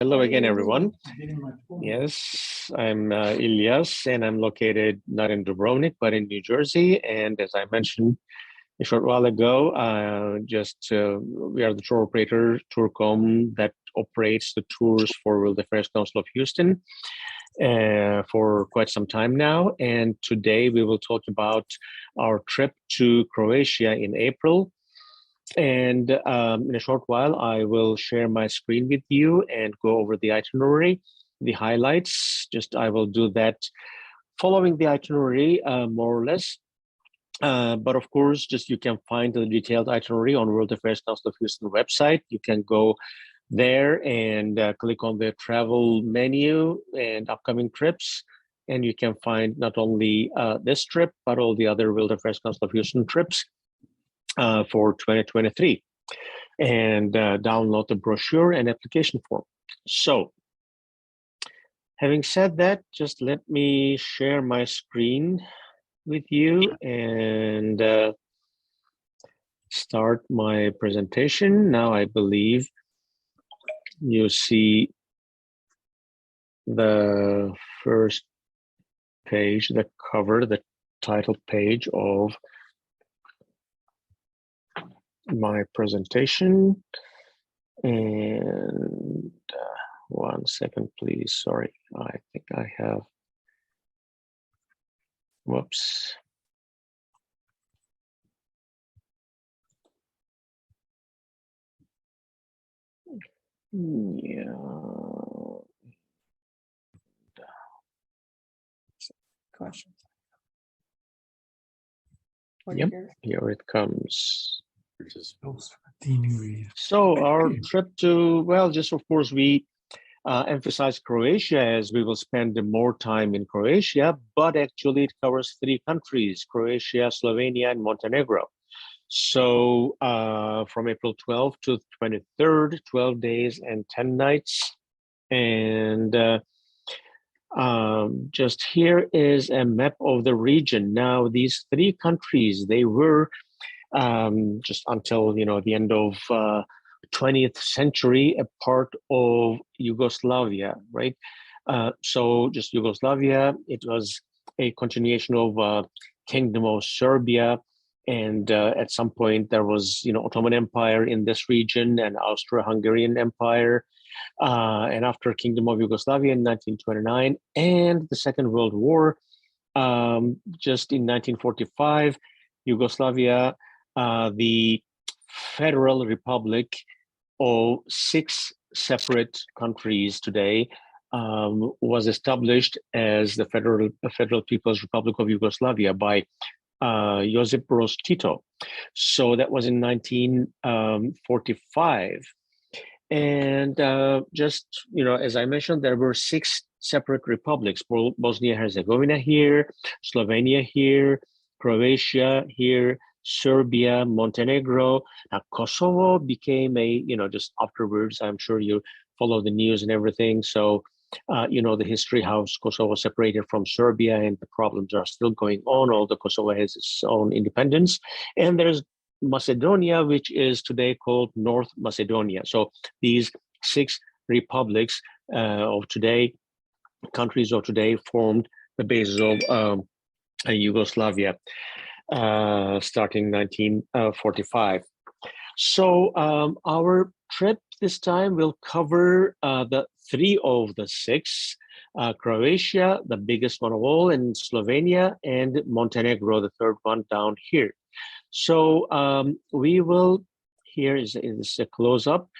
Hello again, everyone. Yes, I'm Ilyas, and I'm located not in Dubrovnik, but in New Jersey. And as I mentioned a short while ago, we are the tour operator, Tourcom, that operates the tours for World Affairs Council of Houston for quite some time now. And today we will talk about our trip to Croatia in April. And in a short while, I will share my screen with you and go over the itinerary, the highlights. I will do that following the itinerary, more or less. But of course, you can find the detailed itinerary on World Affairs Council of Houston website. You can go there and click on the travel menu and upcoming trips. And you can find not only this trip, but all the other World Affairs Council of Houston trips for 2023, and download the brochure and application form. So, having said that, just let me share my screen with you and start my presentation. Now, I believe you see the first page, the cover, the title page of my presentation. And 1 second, please. Sorry, I think I have, whoops. Yeah. Questions? Yep, here it comes. So our trip to, well, just of course, we emphasize Croatia as we will spend more time in Croatia, but actually it covers 3 countries, Croatia, Slovenia, and Montenegro. So from April 12th to 23rd, 12 days and 10 nights. And just here is a map of the region. Now, these 3 countries, they were just until the end of 20th century a part of Yugoslavia, right? So just Yugoslavia, it was a continuation of Kingdom of Serbia, and at some point there was Ottoman Empire in this region and Austro-Hungarian Empire, and after Kingdom of Yugoslavia in 1929 and the Second World War, just in 1945, Yugoslavia, the Federal Republic of 6 separate countries today, was established as the Federal People's Republic of Yugoslavia by Josip Broz Tito. So that was in 1945. And as I mentioned, there were 6 separate republics: Bosnia-Herzegovina here, Slovenia here, Croatia here, Serbia, Montenegro. Now, Kosovo became just afterwards. I'm sure you follow the news and everything. So, the history, how Kosovo separated from Serbia, and the problems are still going on, although Kosovo has its own independence. And there's Macedonia, which is today called North Macedonia. So these 6 republics of today, countries of today, formed the basis of Yugoslavia, starting 1945. So our trip this time will cover the 3 of the 6, Croatia, the biggest one of all, and Slovenia, and Montenegro, the 3rd one down here. So we will, here is a close-up,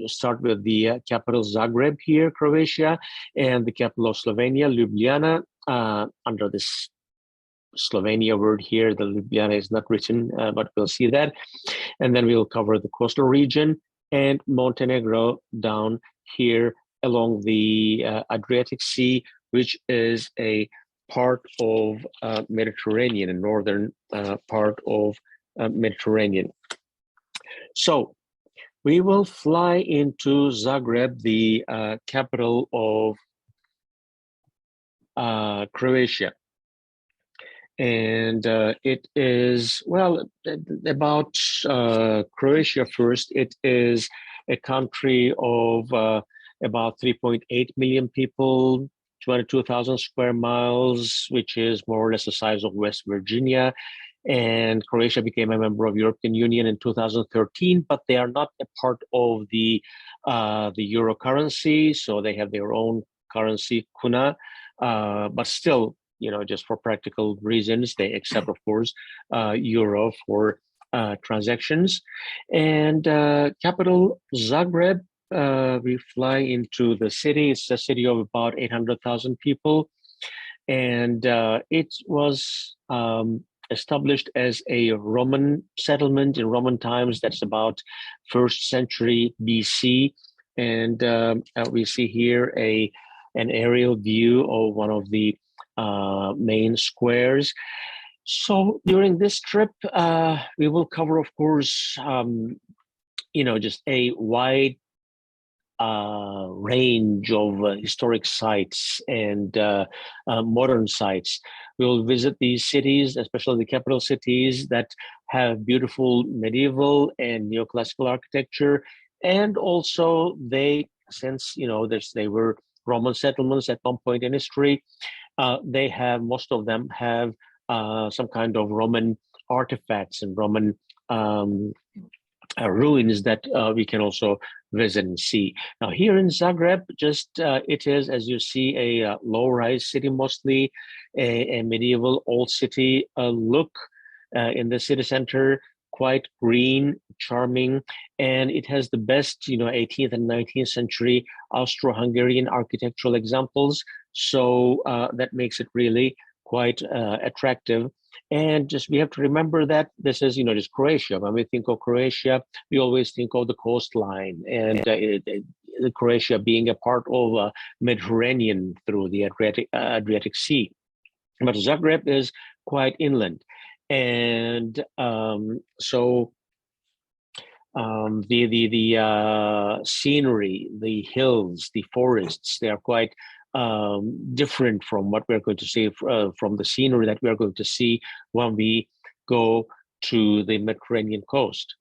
start with the capital Zagreb here, Croatia, and the capital of Slovenia, Ljubljana. Under this Slovenia word here, the Ljubljana is not written, but we'll see that. And then we'll cover the coastal region and Montenegro down here along the Adriatic Sea, which is a part of Mediterranean, a northern part of Mediterranean. So we will fly into Zagreb, the capital of Croatia. And it is, well, about Croatia first. It is a country of about 3.8 million people, 22,000 square miles, which is more or less the size of West Virginia. And Croatia became a member of European Union in 2013, but they are not a part of the euro currency, so they have their own currency, kuna. But still, just for practical reasons, they accept, of course, euro for transactions. And capital Zagreb, we fly into the city. It's a city of about 800,000 people, and it was established as a Roman settlement in Roman times. That's about 1st century BC. And we see here an aerial view of one of the main squares. So during this trip, we will cover, of course, just a wide range of historic sites and modern sites. We will visit these cities, especially the capital cities that have beautiful medieval and neoclassical architecture. And also since they were Roman settlements at one point in history, most of them have some kind of Roman artifacts and Roman ruins that we can also visit and see. Now, here in Zagreb, it is, as you see, a low-rise city, mostly a medieval old city look in the city center, quite green, charming, and it has the best, 18th and 19th century Austro-Hungarian architectural examples. So that makes it really quite attractive. And we have to remember that this is, just Croatia. When we think of Croatia, we always think of the coastline and Croatia being a part of Mediterranean through the Adriatic Sea. But Zagreb is quite inland. And the scenery, the hills, the forests, they are quite different from what we're going to see from the scenery that we're going to see when we go to the Mediterranean coast.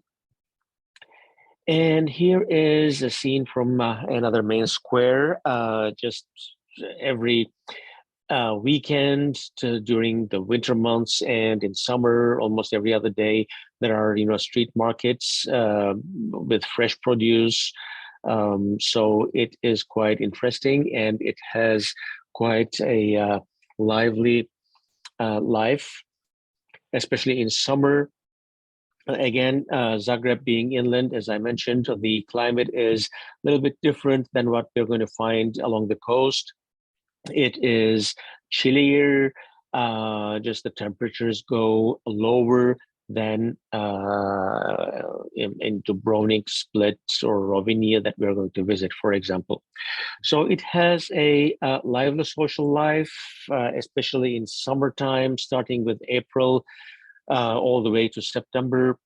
And here is a scene from another main square. Just every weekend during the winter months and in summer, almost every other day, there are street markets with fresh produce. So it is quite interesting, and it has quite a lively life, especially in summer. Again, Zagreb being inland, as I mentioned, the climate is a little bit different than what we're going to find along the coast. It is chillier, just the temperatures go lower than in Dubrovnik, Split, or Rovinj that we're going to visit, for example. So it has a lively social life, especially in summertime, starting with April all the way to September.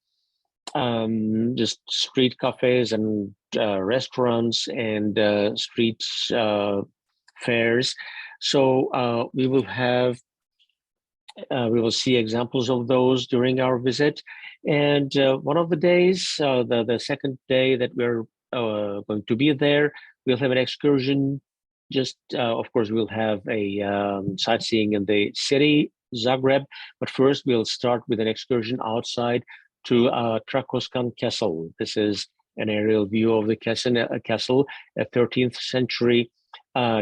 Just street cafes and restaurants and street fairs. So we will see examples of those during our visit. And one of the days, the second day that we're going to be there, we'll have an excursion. Of course, we'll have a sightseeing in the city, Zagreb. But first, we'll start with an excursion outside to Trakoskan Castle. This is an aerial view of the castle, a 13th century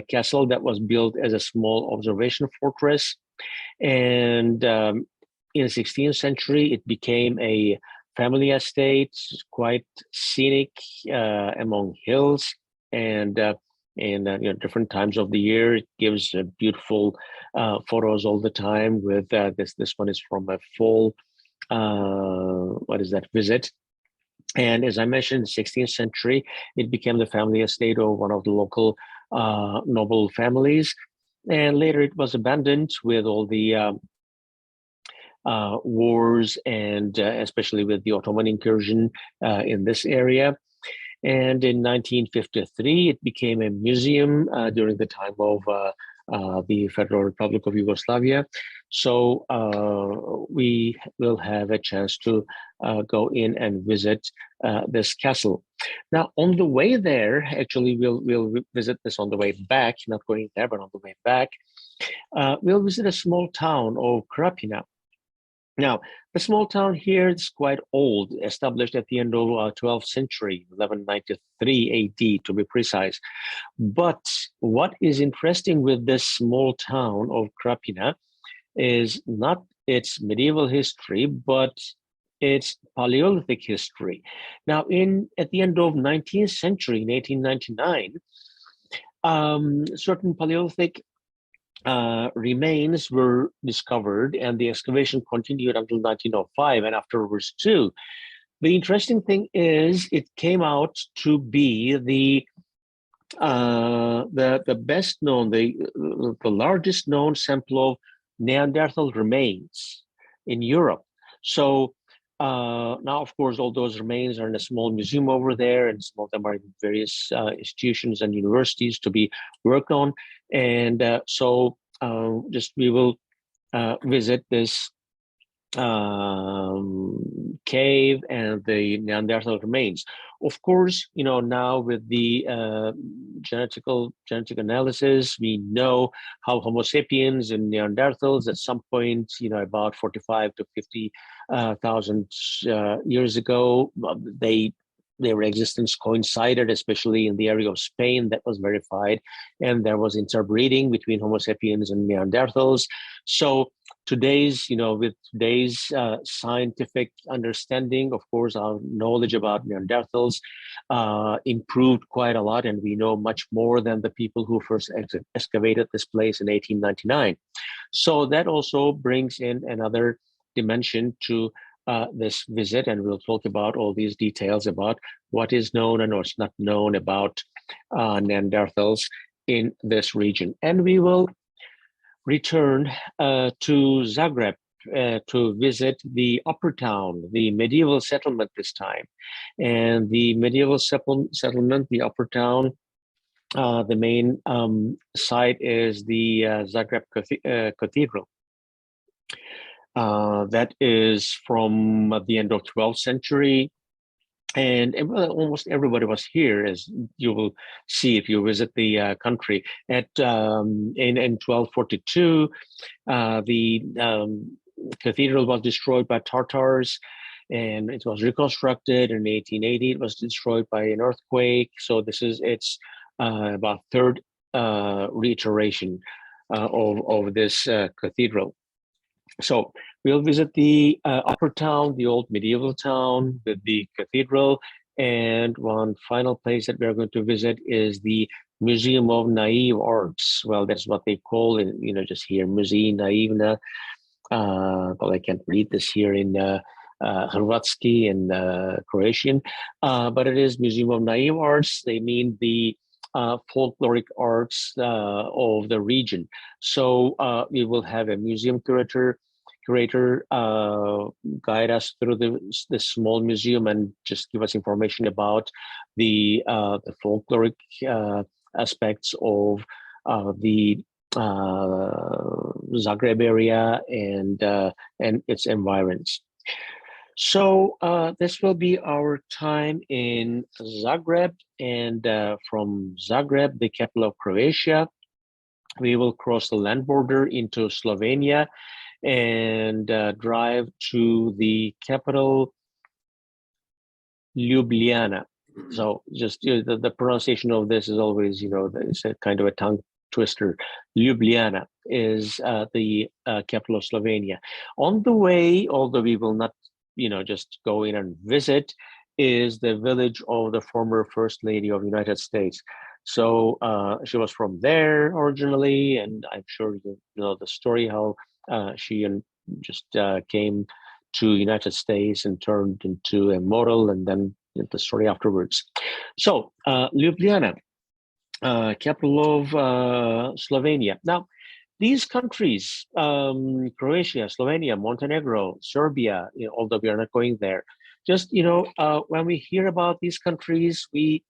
castle that was built as a small observation fortress. And in the 16th century, it became a family estate, quite scenic among hills, and different times of the year. It gives beautiful photos all the time. With this one is from a full visit. And as I mentioned, in the 16th century, it became the family estate of one of the local noble families. And later it was abandoned with all the wars and especially with the Ottoman incursion in this area. And in 1953, it became a museum during the time of the Federal Republic of Yugoslavia. So we will have a chance to go in and visit this castle. Now, on the way there, actually, we'll visit this on the way back, not going there, but on the way back, we'll visit a small town of Krapina. Now, the small town here is quite old, established at the end of 12th century, 1193 AD to be precise. But what is interesting with this small town of Krapina is not its medieval history, but its Paleolithic history. Now, at the end of 19th century, in 1899, certain Paleolithic remains were discovered, and the excavation continued until 1905 and afterwards too. The interesting thing is it came out to be the best known, the largest known sample of Neanderthal remains in Europe. So now, of course, all those remains are in a small museum over there, and some of them are in various institutions and universities to be worked on. And so just we will visit this cave and the Neanderthal remains. Of course, now with the genetic analysis, we know how Homo sapiens and Neanderthals at some point, about 45 to 50,000 years ago, their existence coincided, especially in the area of Spain, that was verified, and there was interbreeding between Homo sapiens and Neanderthals. So with today's scientific understanding, of course, our knowledge about Neanderthals improved quite a lot, and we know much more than the people who first excavated this place in 1899. So that also brings in another dimension to this visit, and we'll talk about all these details about what is known and what's not known about Neanderthals in this region. And we will return to Zagreb to visit the upper town, the medieval settlement this time. And the medieval settlement, the upper town, the main site is the Zagreb Cathedral. That is from the end of 12th century. And almost everybody was here, as you will see if you visit the country. In 1242, the cathedral was destroyed by Tartars, and it was reconstructed. In 1880, it was destroyed by an earthquake. So this is its about third reiteration of this cathedral. So we'll visit the upper town, the old medieval town with the cathedral. And one final place that we're going to visit is the Museum of Naive Arts. Well, that's what they call it, just here, Muzej Naivna. But I can't read this here in Hrvatski and Croatian. But it is Museum of Naive Arts. They mean the folkloric arts of the region. So we will have a museum curator guide us through this small museum and just give us information about the folkloric aspects of the Zagreb area and its environs. So this will be our time in Zagreb, and from Zagreb, the capital of Croatia, we will cross the land border into Slovenia and drive to the capital, Ljubljana. So just the pronunciation of this is always, it's a kind of a tongue twister. Ljubljana is the capital of Slovenia. On the way, although we will not, just go in and visit, is the village of the former First Lady of the United States. So she was from there originally, and I'm sure you know the story how she just came to United States and turned into a model, and then the story afterwards. So Ljubljana, capital of Slovenia. Now, these countries, Croatia, Slovenia, Montenegro, Serbia, although we are not going there, just when we hear about these countries, we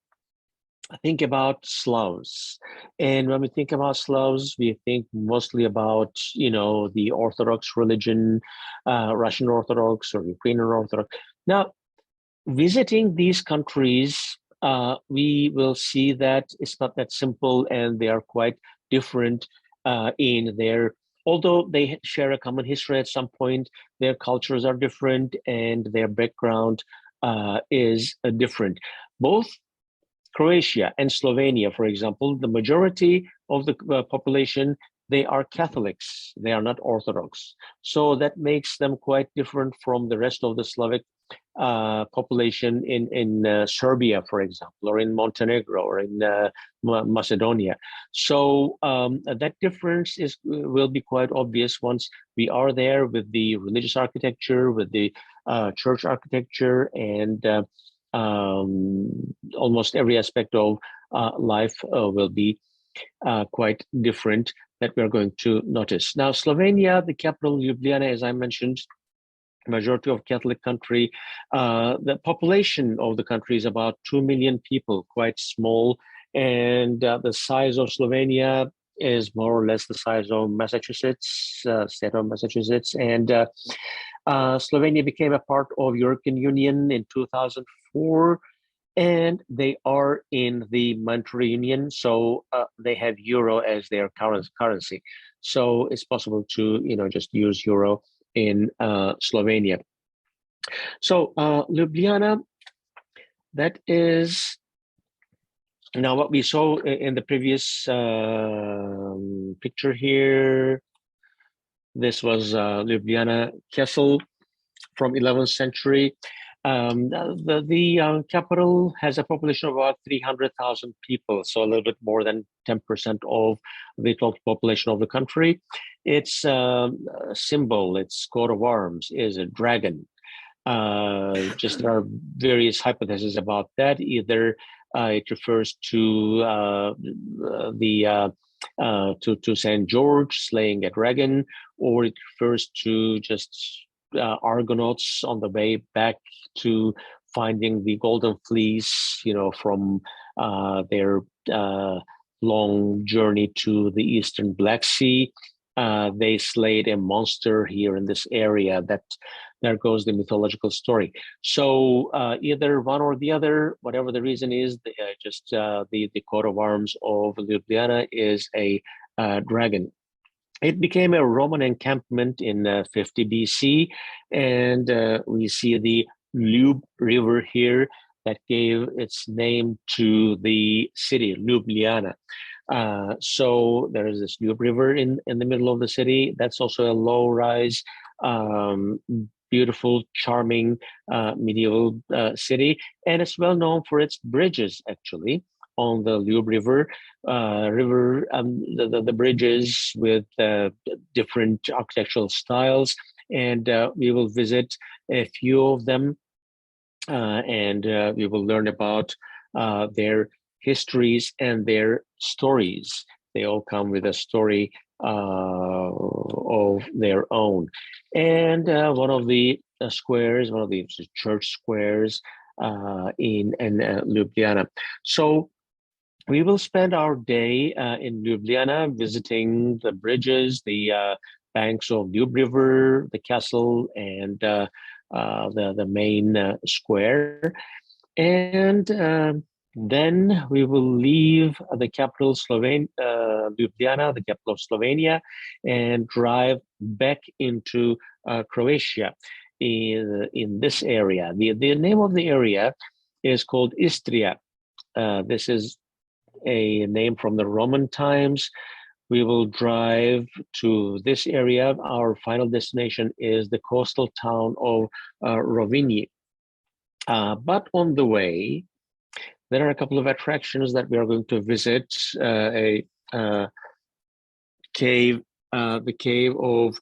think about Slavs. And when we think about Slavs, we think mostly about, the Orthodox religion, Russian Orthodox or Ukrainian Orthodox. Now, visiting these countries, we will see that it's not that simple, and they are quite different in their, although they share a common history at some point, their cultures are different and their background is different. Both Croatia and Slovenia, for example, the majority of the population, they are Catholics. They are not Orthodox. So that makes them quite different from the rest of the Slavic population in Serbia, for example, or in Montenegro, or in Macedonia. So that difference will be quite obvious once we are there, with the religious architecture, with the church architecture, and almost every aspect of life will be quite different that we're going to notice. Now, Slovenia, the capital, Ljubljana, as I mentioned, majority of Catholic country. The population of the country is about 2 million people, quite small. And the size of Slovenia is more or less the size of Massachusetts, state of Massachusetts. And Slovenia became a part of European Union in 2004, and they are in the monetary union, so they have euro as their currency. So it's possible to just use euro in Slovenia. So Ljubljana, that is now what we saw in the previous picture here. This was Ljubljana Castle from 11th century. The capital has a population of about 300,000 people, so a little bit more than 10% of the total population of the country. Its symbol, its coat of arms, is a dragon. Just there are various hypotheses about that. Either it refers to to Saint George slaying a dragon, or it refers to just Argonauts on the way back to finding the golden fleece, from their long journey to the eastern Black Sea. They slayed a monster here in this area. There goes the mythological story. So either one or the other, whatever the reason is, the coat of arms of Ljubljana is a dragon. It became a Roman encampment in 50 BC, and we see the Ljub River here that gave its name to the city, Ljubljana. So there is this Ljub River in the middle of the city. That's also a low-rise, beautiful, charming medieval city, and it's well known for its bridges, actually, on the Ljub River. The bridges with different architectural styles, and we will visit a few of them, and we will learn about their histories and their stories. They all come with a story of their own. And one of the squares, one of the church squares in Ljubljana. So we will spend our day in Ljubljana visiting the bridges, the banks of Ljub River, the castle, and the main square. And then we will leave the capital, Ljubljana, the capital of Slovenia, and drive back into Croatia in this area. The name of the area is called Istria. This is a name from the Roman times. We will drive to this area. Our final destination is the coastal town of Rovinj. But on the way, there are a couple of attractions that we are going to visit. A cave, the cave of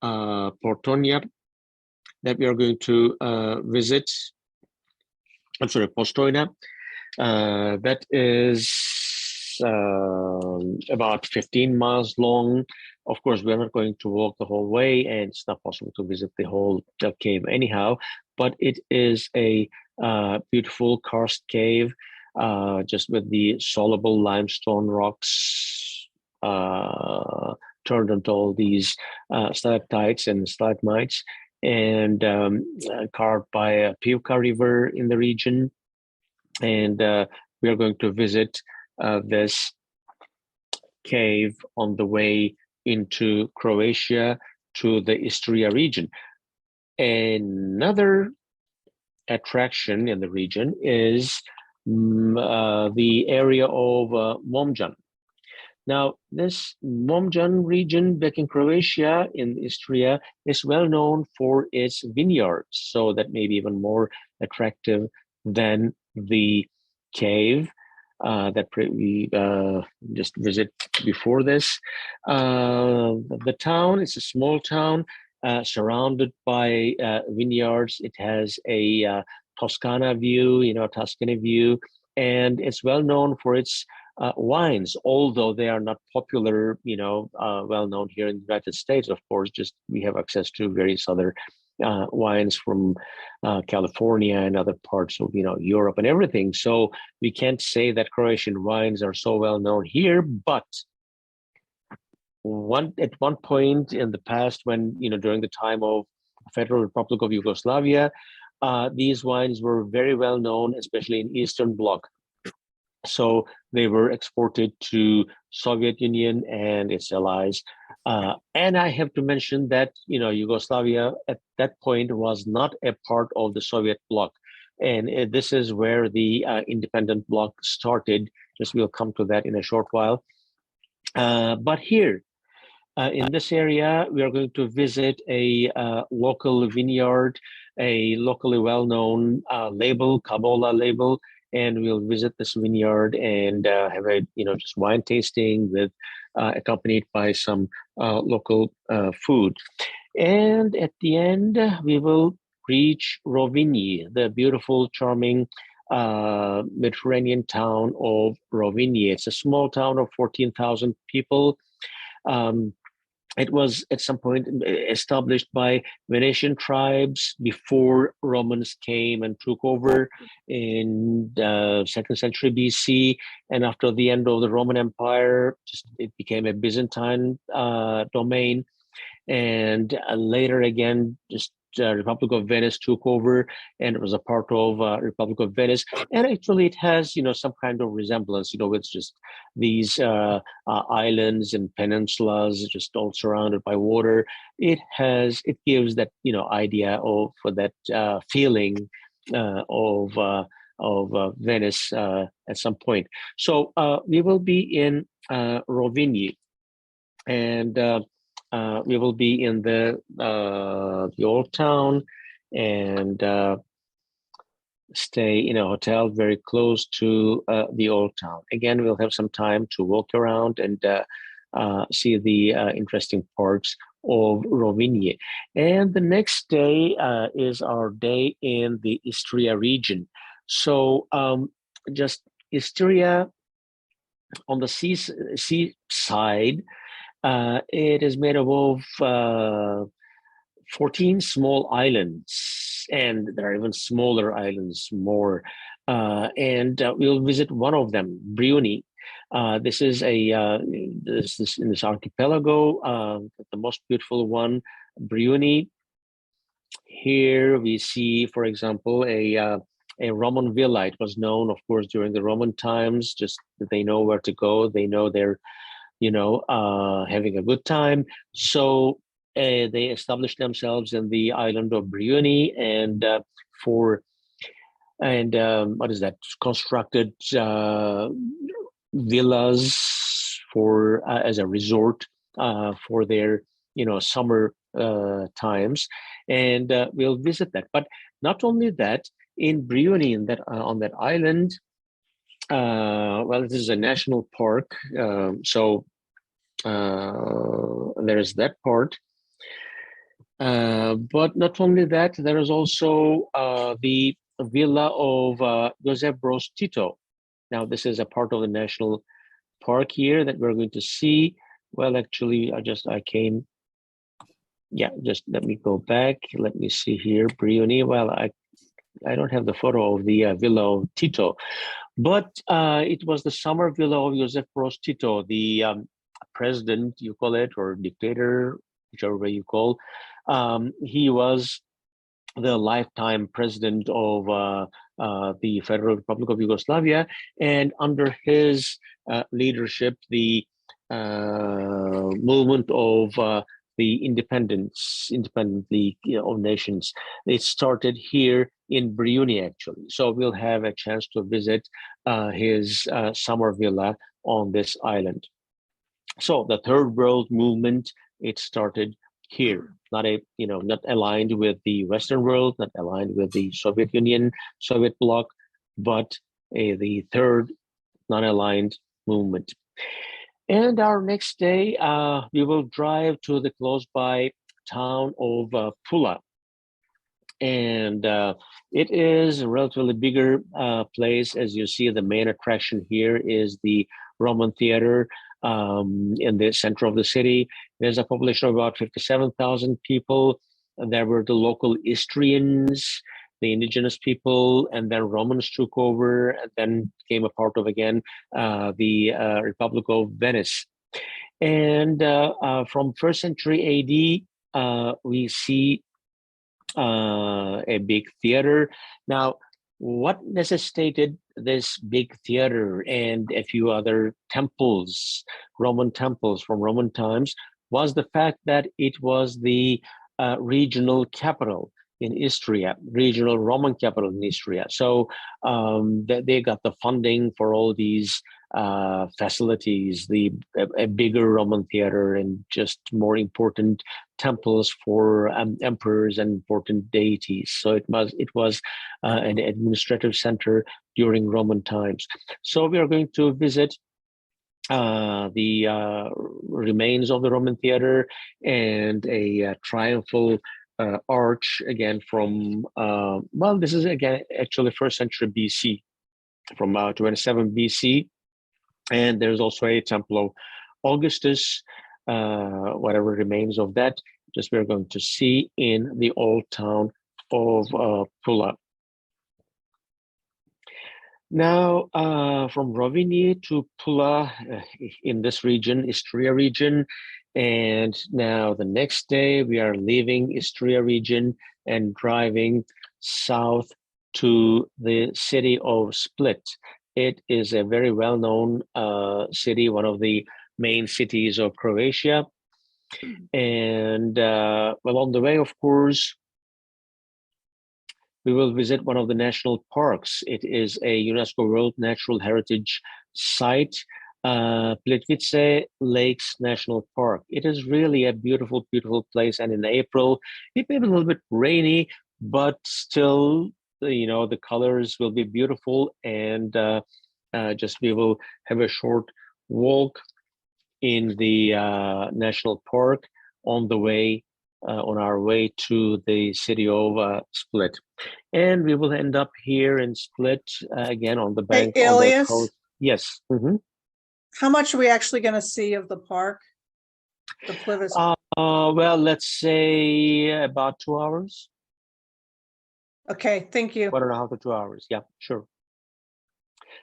Portonia, that we are going to visit. I'm sorry, Postojna. That is about 15 miles long. Of course, we're not going to walk the whole way, and it's not possible to visit the whole cave anyhow, but it is a beautiful karst cave just with the soluble limestone rocks turned into all these stalactites and stalagmites, and carved by a Pivka River in the region. And we are going to visit this cave on the way into Croatia to the Istria region. Another attraction in the region is the area of Momjan. Now, this Momjan region back in Croatia, in Istria, is well known for its vineyards, so that may be even more attractive than the cave that we just visit before this. The town is a small town surrounded by vineyards. It has a Toscana view, Tuscany view, and it's well known for its wines, although they are not popular, well known here in the United States. Of course, just we have access to various other wines from California and other parts of Europe and everything. So we can't say that Croatian wines are so well known here, but at one point in the past, when during the time of Federal Republic of Yugoslavia, these wines were very well known, especially in Eastern Bloc. So they were exported to Soviet Union and its allies. And I have to mention that, Yugoslavia at that point was not a part of the Soviet bloc. And this is where the independent bloc started. Just we'll come to that in a short while. But here, in this area, we are going to visit a local vineyard, a locally well-known label, Kabola label, and we'll visit this vineyard and have a just wine tasting with accompanied by some local food. And at the end, we will reach Rovinj, the beautiful, charming Mediterranean town of Rovinj. It's a small town of 14,000 people. It was at some point established by Venetian tribes before Romans came and took over in the 2nd century BC. And after the end of the Roman Empire, it became a Byzantine domain. And later again, Republic of Venice took over, and it was a part of Republic of Venice. And actually, it has some kind of resemblance, with just these islands and peninsulas, just all surrounded by water. It gives that idea of that feeling of Venice at some point. So we will be in Rovinj, and we will be in the old town and stay in a hotel very close to the old town. Again, we'll have some time to walk around and see the interesting parts of Rovinj. And the next day is our day in the Istria region. So just Istria on the seaside. It is made up of 14 small islands, and there are even smaller islands more. And we'll visit one of them, Briuni. This is this in this archipelago, the most beautiful one, Briuni. Here we see, for example, a Roman villa. It was known, of course, during the Roman times. Just that they know where to go. They know they're having a good time. So they established themselves in the island of Briuni, and what is that? Constructed villas for as a resort for their summer times, and we'll visit that. But not only that, in Briuni, on that island. Well, this is a national park, so there's that part. But not only that, there is also the villa of Josep Broz Tito. Now, this is a part of the national park here that we're going to see. Well, actually, I came. Yeah, just let me go back. Let me see here, Briuni. Well, I don't have the photo of the villa of Tito, but it was the summer villa of Joseph Broz Tito, the president, you call it, or dictator, whichever way you call. He was the lifetime president of the Federal Republic of Yugoslavia, and under his leadership, the movement of the independent league, of nations, it started here in Briuni, actually. So we'll have a chance to visit his summer villa on this island. So the Third World Movement, it started here, not aligned with the Western world, not aligned with the Soviet Union, Soviet bloc, but the third non-aligned movement. And our next day, we will drive to the close by town of Pula. And it is a relatively bigger place. As you see, the main attraction here is the Roman Theater in the center of the city. There's a population of about 57,000 people. And there were the local Istrians, the indigenous people, and then Romans took over and then became a part of, again, the Republic of Venice. And from 1st century AD, we see a big theater. Now, what necessitated this big theater and a few other temples, Roman temples from Roman times, was the fact that it was the regional capital in Istria, regional Roman capital in Istria. So they got the funding for all these facilities, a bigger Roman theater, and just more important temples for emperors and important deities. So it was an administrative center during Roman times. So we are going to visit the remains of the Roman theater and a triumphal arch, again from this is again actually 1st century BC, from 27 BC. And there's also a temple of Augustus, whatever remains of that, just we're going to see in the old town of Pula. Now, from Rovini to Pula, in this region, Istria region, and now the next day we are leaving Istria region and driving south to the city of Split. It is a very well-known city, one of the main cities of Croatia. And well, on the way, of course, we will visit one of the national parks. It is a UNESCO World Natural Heritage Site, Plitvice Lakes National Park. It is really a beautiful, beautiful place. And in April, it may be a little bit rainy, but still, the colors will be beautiful. And just we will have a short walk in the national park on the way, on our way to the city of Split. And we will end up here in Split, again on the bank, Hey, on the Ilias, coast. Yes. how much are we actually going to see of the park? The Plivis? Well, let's say about 2 hours. Okay, thank you. 1.5 to 2 hours. Yeah, sure.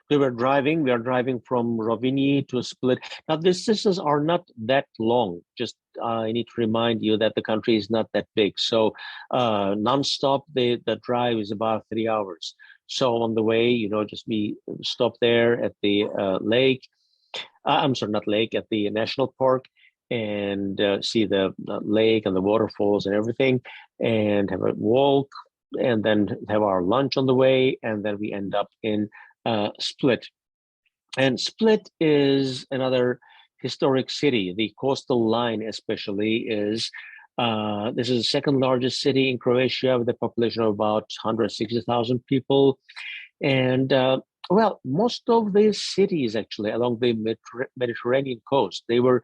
We are driving from Rovini to Split. Now, the distances are not that long. Just I need to remind you that the country is not that big. So nonstop, the drive is about 3 hours. So on the way, just we stop there at the lake. I'm sorry, not lake, at the national park, and see the lake and the waterfalls and everything, and have a walk, and then have our lunch on the way, and then we end up in Split. And Split is another historic city. The coastal line especially is, this is the second largest city in Croatia with a population of about 160,000 people. And well, most of these cities actually along the Mediterranean coast, they were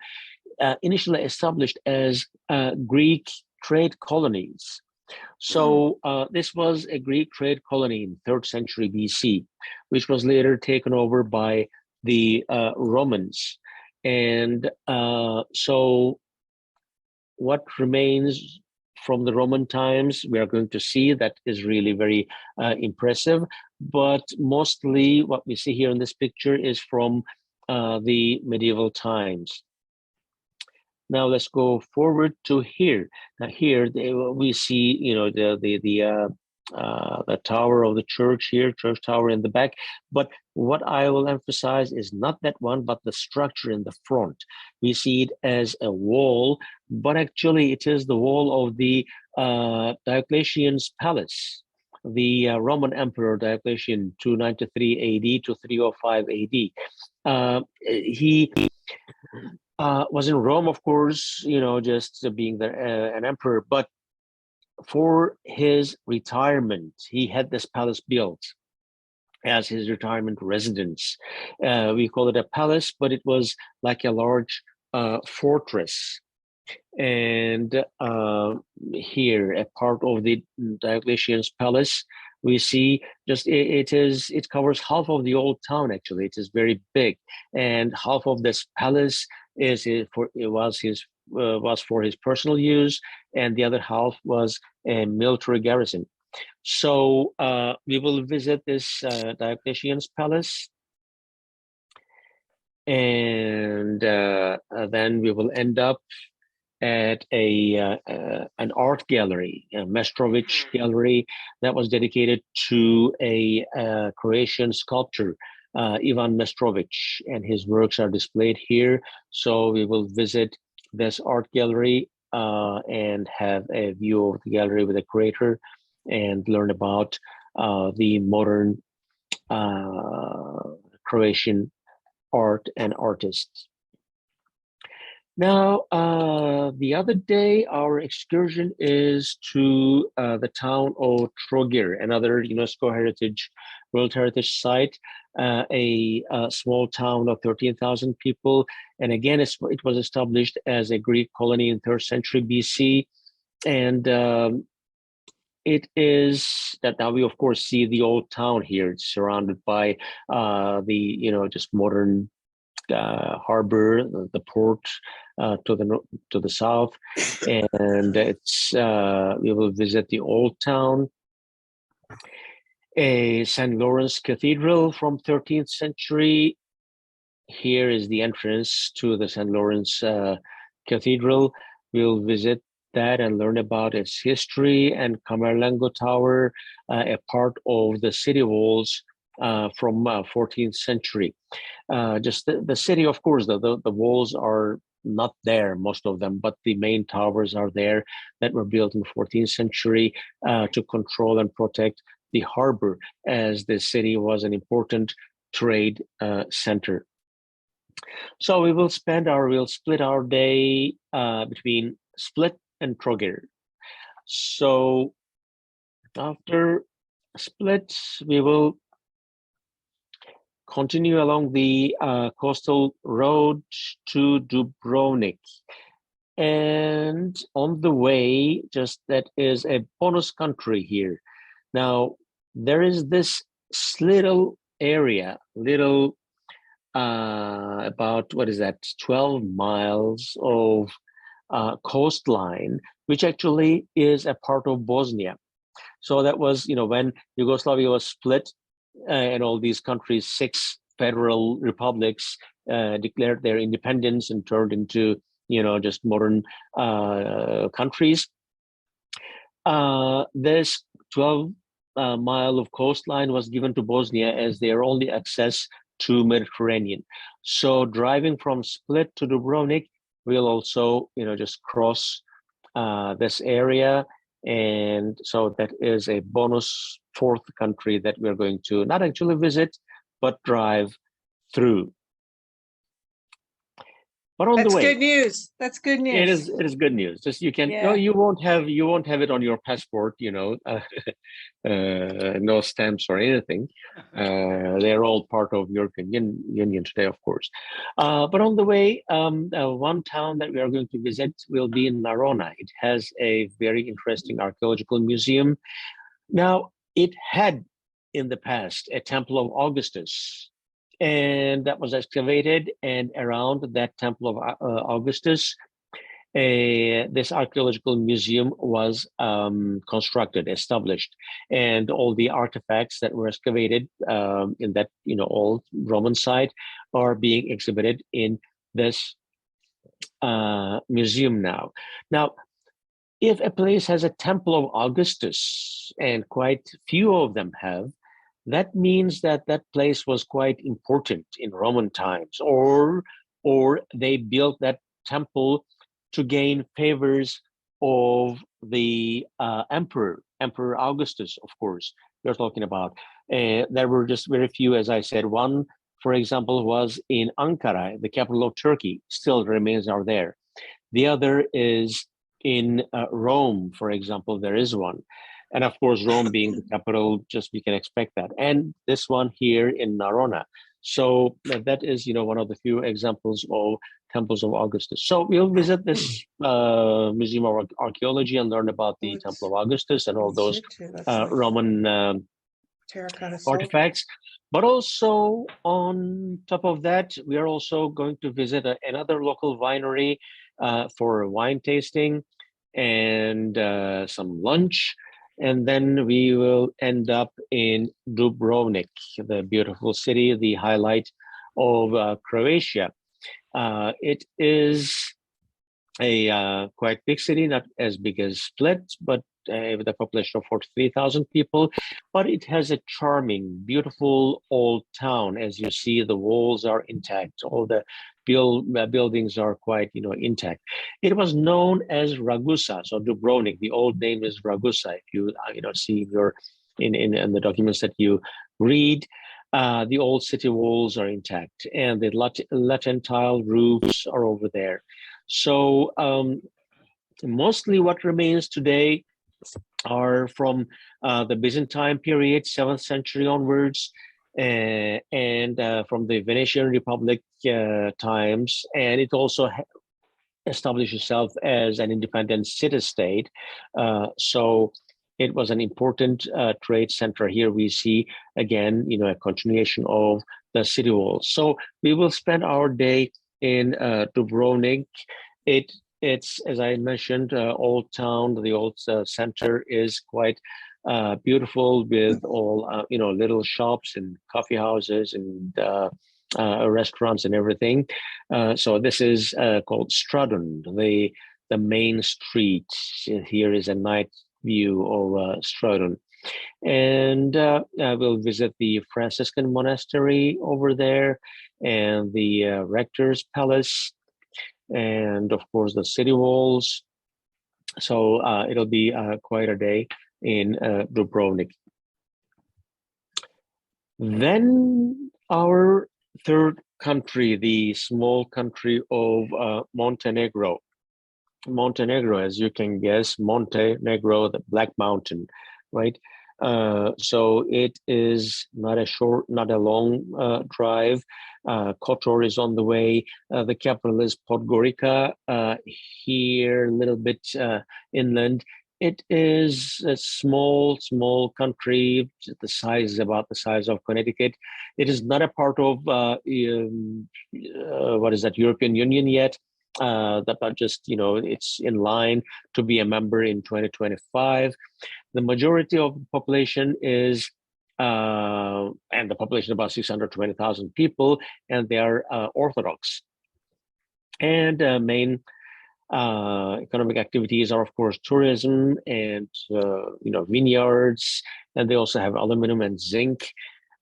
initially established as Greek trade colonies. So this was a Greek trade colony in 3rd century BC, which was later taken over by the Romans. And so what remains from the Roman times. We are going to see that is really very impressive. But mostly what we see here in this picture is from the medieval times. Now let's go forward to here. Now here we see, the tower of the church here, church tower in the back. But what I will emphasize is not that one, but the structure in the front. We see it as a wall, but actually it is the wall of the Diocletian's palace. The Roman Emperor Diocletian, 293 AD to 305 AD. He was in Rome, of course, just being an emperor, but for his retirement, he had this palace built as his retirement residence. We call it a palace, but it was like a large fortress. And here, a part of the Diocletian's palace, we see just it covers half of the old town. Actually, it is very big, and half of this palace was for his personal use, and the other half was a military garrison. So we will visit this Diocletian's palace, and then we will end up at an art gallery, a Mestrovich gallery that was dedicated to a Croatian sculptor, Ivan Mestrovich, and his works are displayed here. So we will visit this art gallery and have a view of the gallery with the curator and learn about the modern Croatian art and artists. Now, the other day, our excursion is to the town of Trogir, another UNESCO World Heritage Site, a small town of 13,000 people. And again, it was established as a Greek colony in 3rd century BC. And it is that now we, of course, see the old town here. It's surrounded by just modern harbor, the port to the south, and it's we will visit the old town, a St. Lawrence Cathedral from 13th century. Here is the entrance to the St. Lawrence Cathedral. We'll visit that and learn about its history, and Camerlengo Tower, a part of the city walls from 14th century. Just the city, of course, the walls are not there, most of them, but the main towers are there that were built in 14th century to control and protect the harbor, as the city was an important trade center. So we'll split our day between Split and Trogir. So after Split, we will continue along the coastal road to Dubrovnik. And on the way, just that is a bonus country here. Now, there is this little area, about, 12 miles of coastline, which actually is a part of Bosnia. So that was, when Yugoslavia was split, and all these countries, 6 federal republics, declared their independence and turned into, just modern countries. This 12-mile of coastline was given to Bosnia as their only access to Mediterranean. So driving from Split to Dubrovnik, we'll also, just cross this area. And so that is a bonus 4th country that we're going to not actually visit, but drive through. But on the way, good news. That's good news. It is good news. Just you won't have it on your passport, no stamps or anything. They're all part of European Union today, of course. But on the way, one town that we are going to visit will be in Narona. It has a very interesting archaeological museum. Now, it had in the past a temple of Augustus, and that was excavated, and around that temple of Augustus, this archaeological museum was constructed, established, and all the artifacts that were excavated in that old Roman site are being exhibited in this museum now. Now, if a place has a temple of Augustus, and quite few of them have, that means that that place was quite important in Roman times, or they built that temple to gain favors of the Emperor Augustus, of course. We're talking about. There were just very few, as I said. One, for example, was in Ankara, the capital of Turkey. Still, the remains are there. The other is in Rome, for example. There is one. And of course, Rome being the capital, just we can expect that. And this one here in Narona. So that is, one of the few examples of temples of Augustus. So we'll visit this Museum of Archaeology and learn about the Temple of Augustus and all those Roman artifacts. But also on top of that, we are also going to visit another local winery for wine tasting and some lunch. And then we will end up in Dubrovnik, the beautiful city, the highlight of Croatia. It is a quite big city, not as big as Split, but with a population of 43,000 people. But it has a charming, beautiful old town. As you see, the walls are intact. All the buildings are quite, intact. It was known as Ragusa, so Dubrovnik. The old name is Ragusa. If you, see in the documents that you read, the old city walls are intact, and the Latin tile roofs are over there. So mostly what remains today are from the Byzantine period, 7th century onwards, and from the Venetian Republic times. And it also established itself as an independent city-state. So it was an important trade center. Here we see, again, a continuation of the city walls. So we will spend our day in Dubrovnik. It's, as I mentioned, old town. The old center is quite beautiful, with all little shops and coffee houses and restaurants and everything. So this is called Stradun, the main street. Here is a night view of Stradun. And we'll visit the Franciscan monastery over there, and the rector's palace, and of course the city walls. So it'll be quite a day in Dubrovnik. Then our third country, the small country of Montenegro. Montenegro, as you can guess, Montenegro, the Black Mountain, right? So it is not a long drive. Kotor is on the way. The capital is Podgorica. Here, a little bit inland. It is a small country. The size is about the size of Connecticut. It is not a part of European Union yet. But just, it's in line to be a member in 2025. The majority of the population is, and the population about 620,000 people, and they are Orthodox. And main economic activities are, of course, tourism and, vineyards, and they also have aluminum and zinc.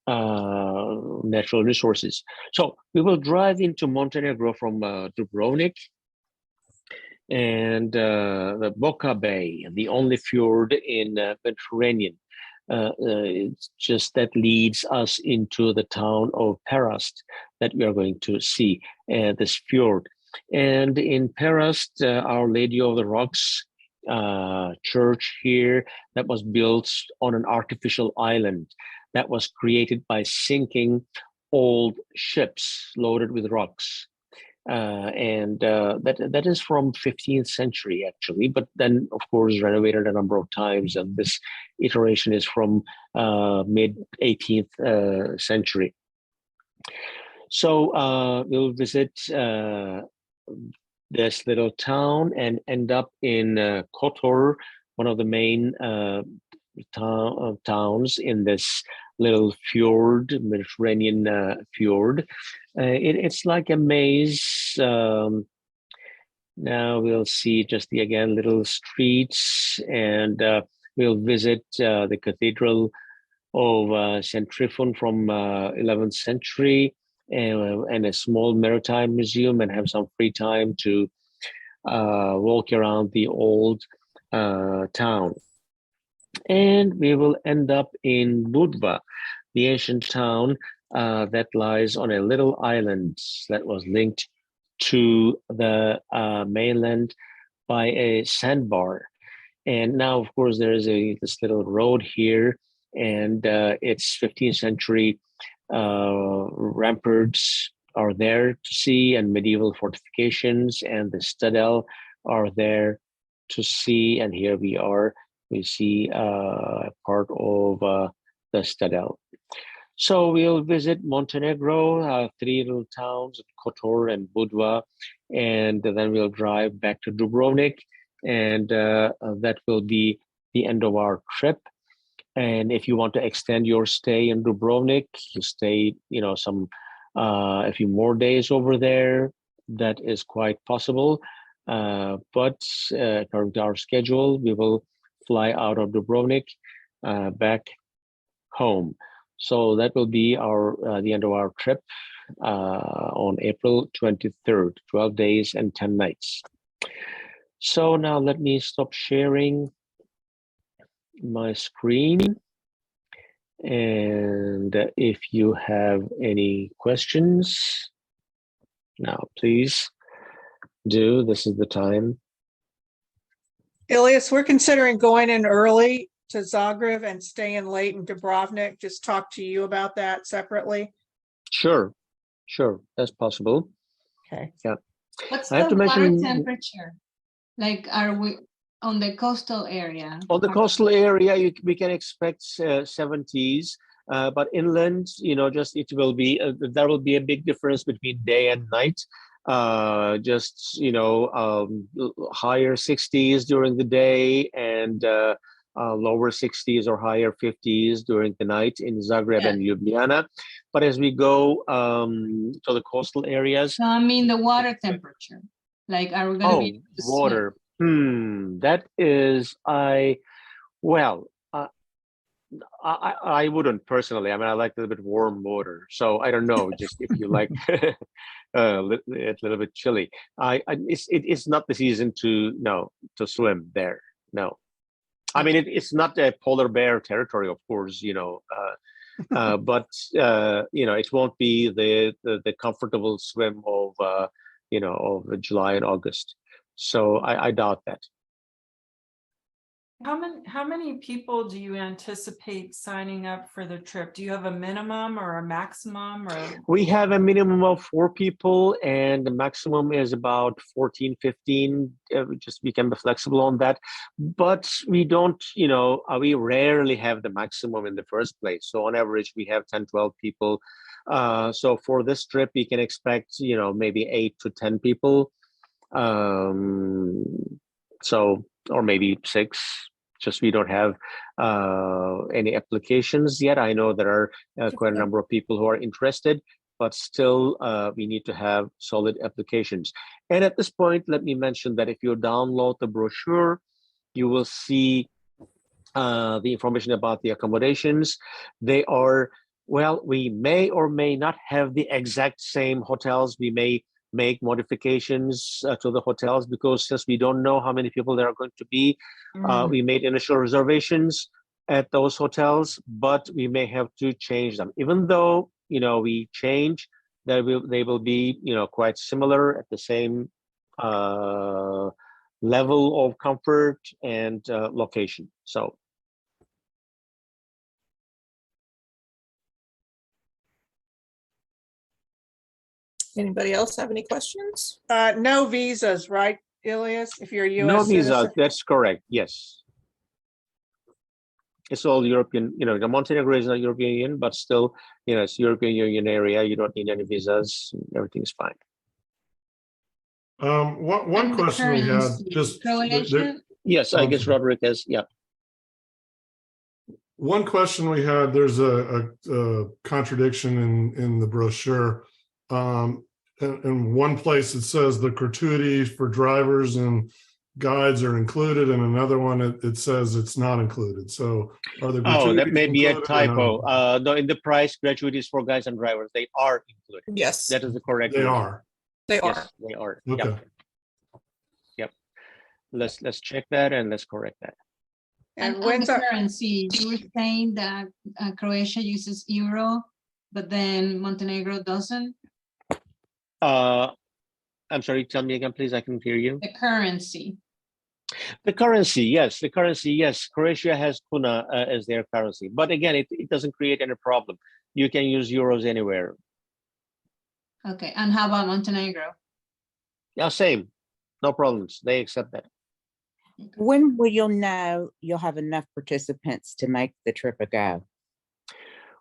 Natural resources. So we will drive into Montenegro from Dubrovnik, and the Boka Bay, the only fjord in Mediterranean. It's just that leads us into the town of Perast that we are going to see, this fjord. And in Perast, Our Lady of the Rocks church here that was built on an artificial island that was created by sinking old ships loaded with rocks. And that is from 15th century, actually, but then, of course, renovated a number of times. And this iteration is from mid 18th century. So we'll visit this little town and end up in Kotor, one of the main towns in this little fjord, Mediterranean fjord. It's like a maze. Now we'll see just again little streets, and we'll visit the cathedral of St. Tryphon from 11th century, and a small maritime museum, and have some free time to walk around the old town. And we will end up in Budva, the ancient town that lies on a little island that was linked to the mainland by a sandbar. And now, of course, there is this little road here, and it's 15th century ramparts are there to see, and medieval fortifications, and the citadel are there to see. And here we see part of the citadel. So we'll visit Montenegro, three little towns, Kotor and Budva, and then we'll drive back to Dubrovnik, and that will be the end of our trip. And if you want to extend your stay in Dubrovnik, you stay, some a few more days over there. That is quite possible. But according to our schedule, we will fly out of Dubrovnik back home. So that will be the end of our trip on April 23rd, 12 days and 10 nights. So now let me stop sharing my screen. And if you have any questions, now please do. This is the time. Ilias, we're considering going in early to Zagreb and staying late in Dubrovnik. Just talk to you about that separately. Sure, that's possible. Okay. Yeah. What's I have the to water mention, temperature? Like, are we on the coastal area? on the coastal area, we can expect 70s, but inland, it will be there will be a big difference between day and night. Higher 60s during the day, and lower 60s or higher 50s during the night in Zagreb and Ljubljana. But as we go to the coastal areas, No, I mean the water temperature. Like, are we going to be able to swim? water. That is, I wouldn't personally. I mean, I like a little bit warm water, so I don't know. Just if you like a little bit chilly, it's not the season to swim there. No, I mean it's not a polar bear territory, of course. But it won't be the comfortable swim of of July and August. So I doubt that. How many people do you anticipate signing up for the trip? Do you have a minimum or a maximum, or? We have a minimum of 4 people, and the maximum is about 14, 15. We can be flexible on that, but we don't, we rarely have the maximum in the first place. So on average, we have 10, 12 people. So for this trip, we can expect, maybe 8 to 10 people. Or maybe 6. Just we don't have any applications yet. I know there are quite a number of people who are interested, but still we need to have solid applications. And at this point, let me mention that if you download the brochure, you will see the information about the accommodations. They are, we may or may not have the exact same hotels. We may make modifications to the hotels, because since we don't know how many people there are going to be, we made initial reservations at those hotels, but we may have to change them. Even though we change, they will be quite similar, at the same level of comfort and location. So. Anybody else have any questions? No visas, right, Ilias? If you're a U.S. No visa, citizen? that's correct, yes. It's all European, the Montenegro is not European Union, but still, it's European Union area. You don't need any visas. Everything's fine. One And the question we had, currency, just, Croatian, Yes, I guess Roderick has, yeah. one question we had, there's a contradiction in the brochure. In one place, it says the gratuities for drivers and guides are included, and another one, it says it's not included. So are the Oh, that gratuities may be a included or not typo. included? No, in the price, gratuities for guides and drivers, they are included. Yes, That is the correct. They reading. are. they Yes, are. they are. Okay. Yep. Yep. Let's check that and let's correct that. And and when's the our, currency, you were saying that Croatia uses euro, but then Montenegro doesn't. I'm sorry, tell me again, please. I can hear you. The currency. The currency, yes. The currency, yes. Croatia has kuna as their currency. But again, it doesn't create any problem. You can use euros anywhere. Okay, and how about Montenegro? Yeah, same. No problems. They accept that. When will you know you'll have enough participants to make the trip a go?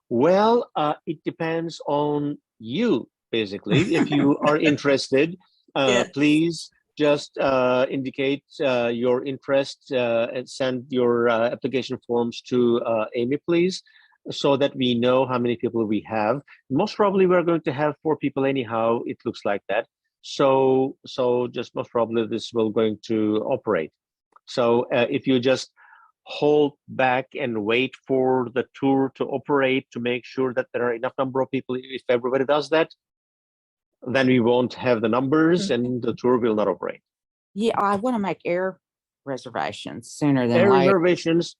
Well, it depends on you, basically. If you are interested, Yes. please just indicate your interest and send your application forms to Amy, please, so that we know how many people we have. Most probably we're going to have 4 people anyhow. It looks like that. So just most probably this will going to operate. So if you just hold back and wait for the tour to operate to make sure that there are enough number of people, if everybody does that, then we won't have the numbers and the tour will not operate. Yeah, I want to make air reservations sooner than Air later. reservations,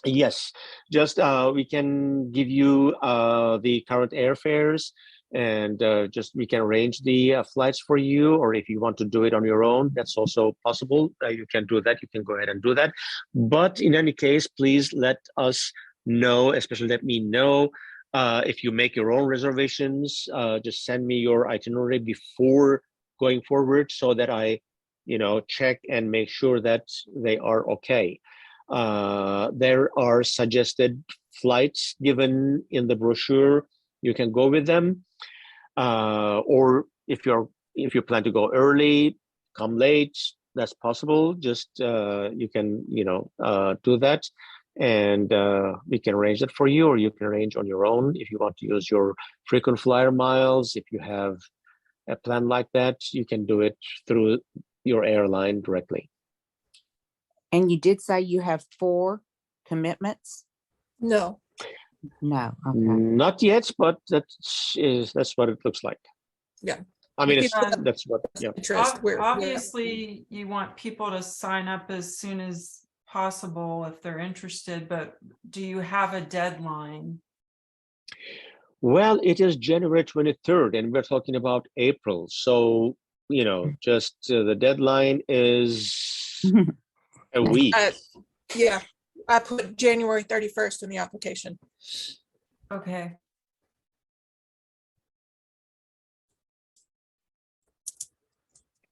yes. Just we can give you the current airfares, and just we can arrange the flights for you, or if you want to do it on your own, that's also possible. You can do that. You can go ahead and do that. But in any case, please let us know, especially let me know if you make your own reservations. Just send me your itinerary before going forward so that I, check and make sure that they are okay. There are suggested flights given in the brochure. You can go with them, or if you plan to go early, come late, that's possible. Just you can do that, and we can arrange that for you, or you can arrange on your own if you want to use your frequent flyer miles. If you have a plan like that, you can do it through your airline directly. And you did say you have 4 commitments? No, No. Okay. Not yet, but that's what it looks like. Yeah. I mean, it's, People- that's what, yeah. interest. Obviously, you want people to sign up as soon as possible if they're interested, but do you have a deadline? Well, it is January 23rd, and we're talking about April. So, just the deadline is a week. Yeah, I put January 31st in the application. Okay.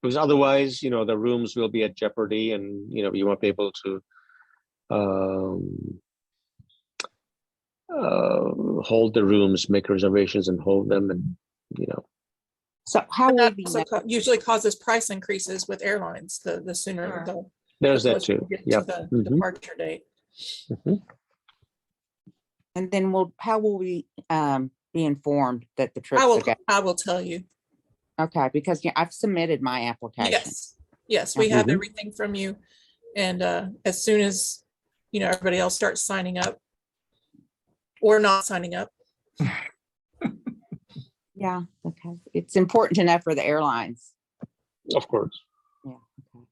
Because otherwise, the rooms will be at jeopardy, and you won't be able to hold the rooms, make reservations, and hold them, and So how And will that you also know? usually causes price increases with airlines, the sooner Sure. the there's that closer too. we get Yeah. to the departure date. And then how will we be informed that the trip's a go? I will tell you. Okay, because I've submitted my application. Yes, we have Mhm. everything from you. And as soon as, everybody else starts signing up or not signing up. Yeah, okay. It's important to know for the airlines. Of course. Yeah, okay.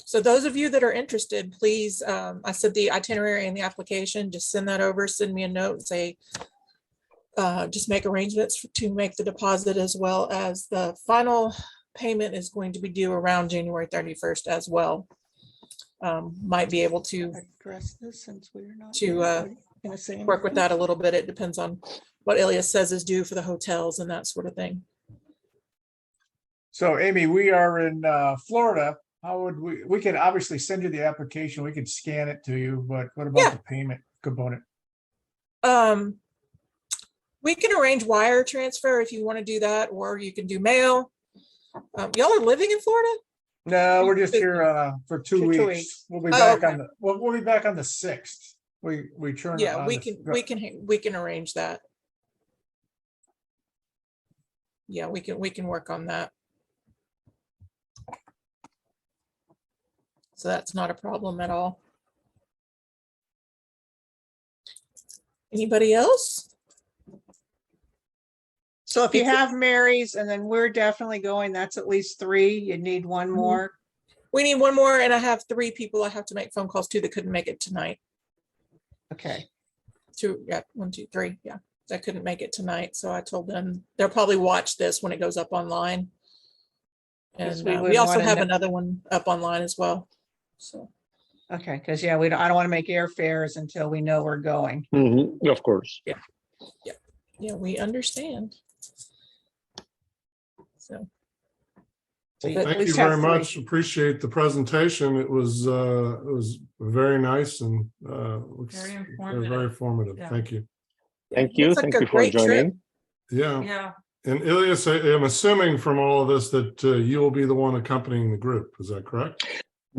So those of you that are interested, please, I said the itinerary and the application, just send that over, send me a note and say, just make arrangements to make the deposit, as well as the final payment is going to be due around January 31st as well. Might be able to address this since we're not to, gonna say work with anything? that a little bit. It depends on what Elias says is due for the hotels and that sort of thing. So Amy, we are in Florida. How would we can obviously send you the application. We can scan it to you, but what about Yeah. the payment component? We can arrange wire transfer if you want to do that, or you can do mail. Y'all are living in Florida? No, we're just here for 2 For 2 weeks. weeks. We'll be Oh, back okay. on the, we'll be back on the 6th. We turn. Yeah, on we the- can arrange that. Yeah, we can work on that. So that's not a problem at all. Anybody else? So if you have Mary's and then we're definitely going, that's at least 3. You need one more. We need one more, and I have 3 people I have to make phone calls to that couldn't make it tonight. Okay. 2, yeah, 1, 2, 3, yeah, that couldn't make it tonight. So I told them they'll probably watch this when it goes up online. Yes, And we would we also wanna have know- another one up online as well. So, Okay, because yeah, I don't want to make airfares until we know we're going. Of course. yeah, we understand. So, So you Well, at Thank you least have very 3. much. Appreciate the presentation. It was very nice and looks Very very informative. informative. Yeah. Thank you. Thank you. Looks like Thank a you for great trip. joining. Yeah. Yeah, And Ilias, I'm assuming from all of this that you will be the one accompanying the group. Is that correct?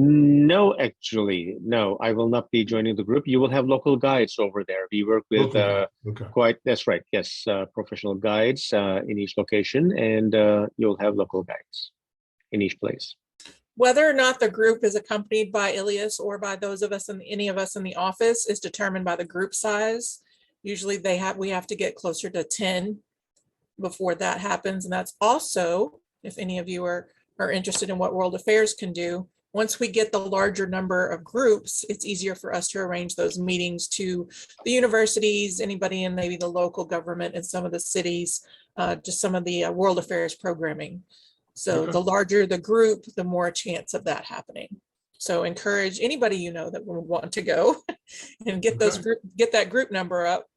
No, actually, no, I will not be joining the group. You will have local guides over there. We work with Okay. that's right. Yes, professional guides in each location, and you'll have local guides in each place. whether or not the group is accompanied by Ilias or by those of us in any of us in the office is determined by the group size. Usually we have to get closer to 10 before that happens. And that's also, if any of you are interested in what World Affairs can do, once we get the larger number of groups, it's easier for us to arrange those meetings to the universities, anybody in maybe the local government and some of the cities, just some of the World Affairs programming. So Okay. the larger the group, the more chance of that happening. So encourage anybody you know that would want to go and get get that group number up.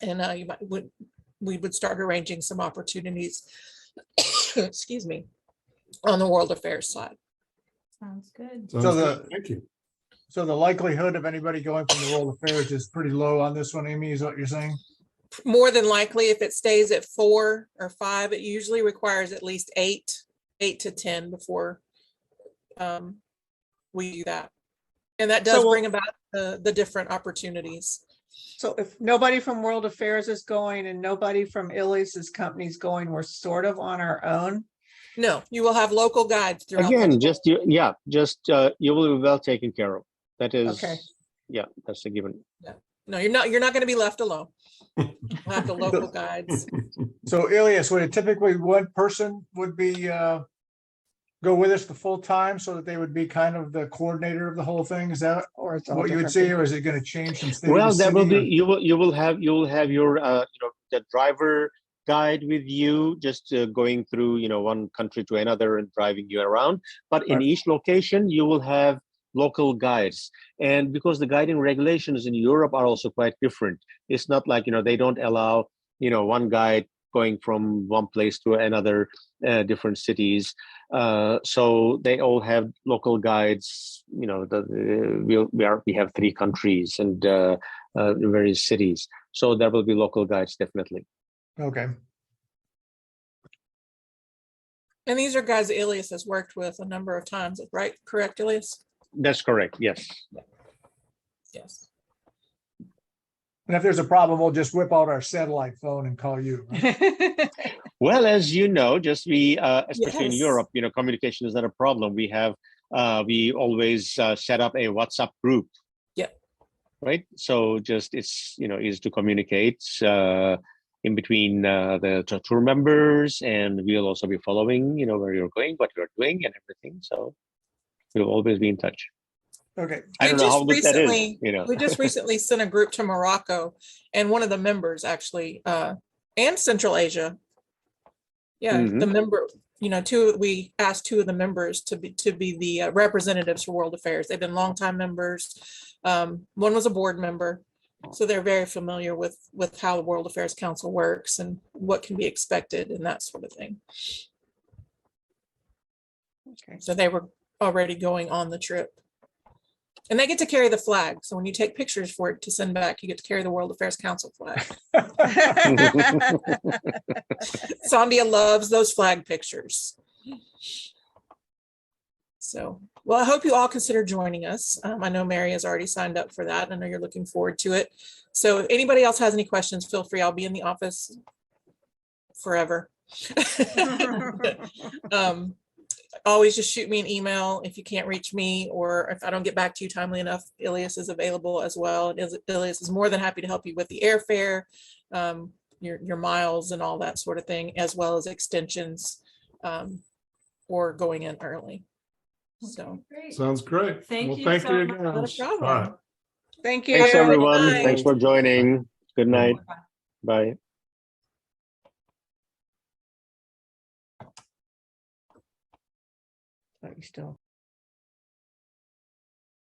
And we would start arranging some opportunities, excuse me, on the World Affairs side. sounds good. Sounds So good. the- Thank you. So the likelihood of anybody going from the World Affairs is pretty low on this one, Amy, is what you're saying? More than likely, if it stays at 4 or 5, it usually requires at least 8 to 10 before we do that. And that does So bring about the different opportunities. So if nobody from World Affairs is going and nobody from Ilias's company is going, we're sort of on our own. No, you will have local guides throughout. Again, you will be well taken care of. That is, Okay. yeah, that's a given. No, you're not going to be left alone. We'll have the local guides. So Ilias, would it typically one person would be go with us the full time so that they would be kind of the coordinator of the whole thing? Is that Or it's all what you would different see, people. or is it going to change from city Well, to that will city, be or- you will have your the driver guide with you, just going through one country to another and driving you around. But in Right. each location, you will have local guides, and because the guiding regulations in Europe are also quite different, it's not like they don't allow one guide going from one place to another, different cities. So they all have local guides. We have 3 countries and various cities, so there will be local guides definitely. Okay, And these are guys that Ilias has worked with a number of times, right? Correct, Ilias? That's correct. Yes. Yes. and if there's a problem, we'll just whip out our satellite phone and call you. right? Well, as you know, especially in Yes. Europe, communication is not a problem. We always set up a WhatsApp group. Yeah. Right. So just it's easy to communicate in between the tour members, and we'll also be following where you're going, what you're doing, and everything. So we'll always be in touch. Okay, I don't know how good that is. We just recently sent a group to Morocco, and one of the members actually, and Central Asia. Yeah, the member, we asked 2 of the members to be the representatives for World Affairs. They've been longtime members. One was a board member, so they're very familiar with how the World Affairs Council works and what can be expected and that sort of thing. Okay. So they were already going on the trip. And they get to carry the flag. So when you take pictures for it to send back, you get to carry the World Affairs Council flag. Sandia loves those flag pictures. So, well, I hope you all consider joining us. I know Mary has already signed up for that. I know you're looking forward to it. So if anybody else has any questions, feel free. I'll be in the office forever. Always just shoot me an email if you can't reach me, or if I don't get back to you timely enough. Ilias is available as well. And Ilias is more than happy to help you with the airfare, your miles and all that sort of thing, as well as extensions, or going in early. So Great. Sounds great. Thank Well, you thank so you much. again. not a All problem. right. Thank you. Thanks, everyone. night. Thanks for joining. Good night. Bye. Bye. But you still.